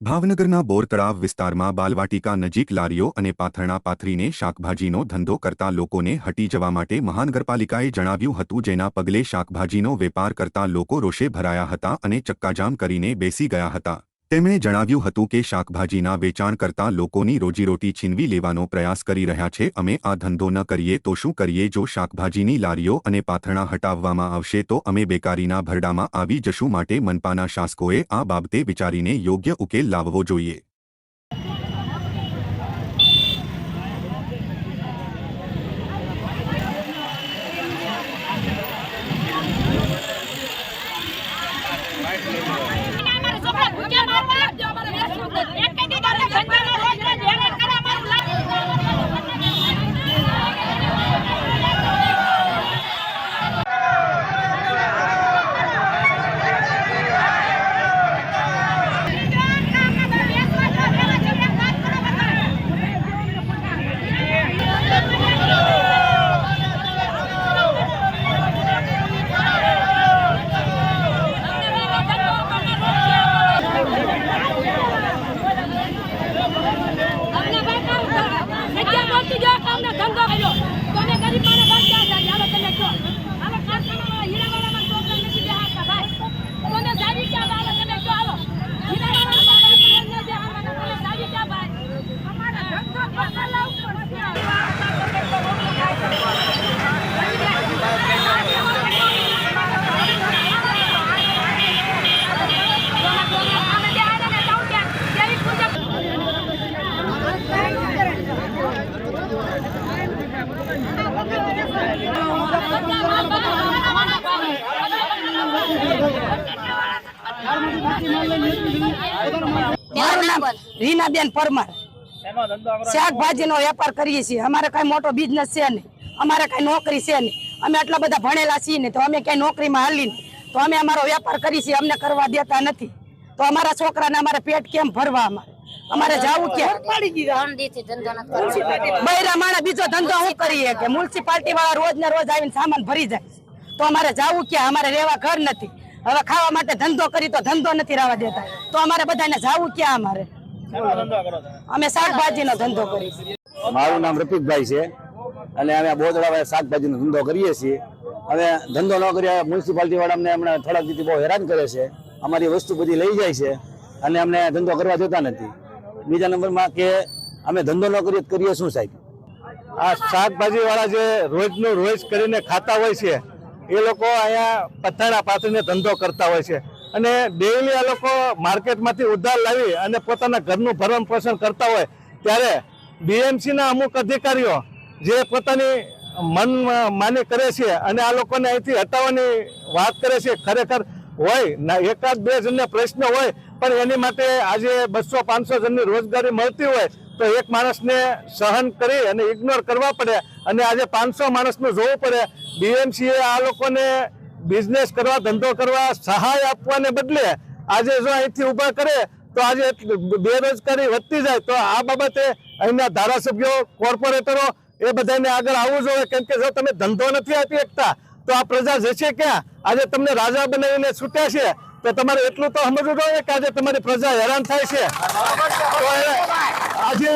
ભાવનગરના બોરતળાવ વિસ્તારમાં બાલવાટિકા નજીક લારીઓ અને પાથરણા પાથરીને શાકભાજીનો ધંધો કરતા લોકોને હટી જવા માટે મહાનગરપાલિકાએ જણાવ્યું હતું, જેના પગલે શાકભાજીનો વેપાર કરતા લોકો રોષે ભરાયા હતા અને ચક્કાજામ કરીને બેસી ગયા હતા। તેમણે જણાવ્યું હતું કે શાકભાજીના વેચાણ કરતા લોકોની રોજીરોટી છીનવી લેવાનો પ્રયાસ કરી રહ્યા છે। અમે આ ધંધો ન કરીએ તો શું કરીએ? જો શાકભાજીની લારીઓ અને પાથરણા હટાવવામાં આવશે તો અમે બેકારીના ભરડામાં આવી જશું। માટે મનપાના શાસકોએ આ બાબતે વિચારીને યોગ્ય ઉકેલ લાવવો જોઈએ। રીનાબેન પરમાર શાકભાજીનો વેપાર કરીએ છીએ। અમારે કઈ મોટો બિઝનેસ છે નહીં, અમારે કઈ નોકરી છે નહીં, અમે આટલા બધા ભણેલા છીએ ને તો અમે કઈ નોકરીમાં હાલી તો અમે અમારો વેપાર કરીએ છીએ, અમને કરવા દેતા નથી। તો અમારા છોકરાને અમારે પેટ કેમ ભરવા? અમારે જાવું ક્યાં? બૈરા માણસ બીજો ધંધો શું કરીએ કે મ્યુનિસિપાલિટી વાળા રોજ ને રોજ આવીને સામાન ભરી જાય તો અમારે જાવું ક્યાં? અમારે રહેવા ઘર નથી, હવે ખાવા માટે ધંધો કરી તો ધંધો નથી રહેવા દેતા તો અમારે બધાને જાવું ક્યાં? અમારે અમે શાકભાજીનો ધંધો કરીએ। મારું નામ રફીકભાઈ છે અને અમે બોરતળાવ શાકભાજીનો ધંધો કરીએ છીએ। હવે ધંધો ન કરીએ મ્યુનિસિપાલિટી વાળા અમને હમણાં થોડાક દીથી બહુ હેરાન કરે છે, અમારી વસ્તુ બધી લઈ જાય છે અને અમને ધંધો કરવા દેતા નથી। બીજા નંબરમાં કે અમે ધંધો ન કરીએ શું સાહેબ? આ શાકભાજી વાળા જે રોજનું રોજ કરીને ખાતા હોય છે એ લોકો અહીંયા પથારા પાથરીને ધંધો કરતા હોય છે અને ડેઈલી આ લોકો માર્કેટમાંથી ઉધાર લાવી અને પોતાના ઘરનું ભરણ પોષણ કરતા હોય ત્યારે બીએમસીના અમુક અધિકારીઓ જે પોતાની મન માની કરે છે અને આ લોકોને અહીંથી હટાવવાની વાત કરે છે। ખરેખર હોય એકાદ બે જણને પ્રશ્ન હોય પણ એની માટે આજે 200-500 જણની રોજગારી મળતી હોય તો એક માણસને સહન કરી અને ઇગ્નોર કરવા પડે અને આજે 500 માણસનું જોવું પડે। બીએમસીએ આ લોકોને બિઝનેસ કરવા, ધંધો કરવા સહાય આપવાને બદલે આજે જો અહીંથી ઊભા કરે તો આજે બેરોજગારી વધતી જાય। તો આ બાબતે અહીંના ધારાસભ્યો, કોર્પોરેટરો એ બધાને આગળ આવવું જોઈએ, કેમ કે જો તમે ધંધો નથી આપી શકતા તો આ પ્રજા જશે ક્યાં? આજે તમને રાજા બનાવીને છૂટ્યા છે તો તમારે એટલું તો સમજવું જોઈએ કે આજે તમારી પ્રજા હેરાન થાય છે। તો આજે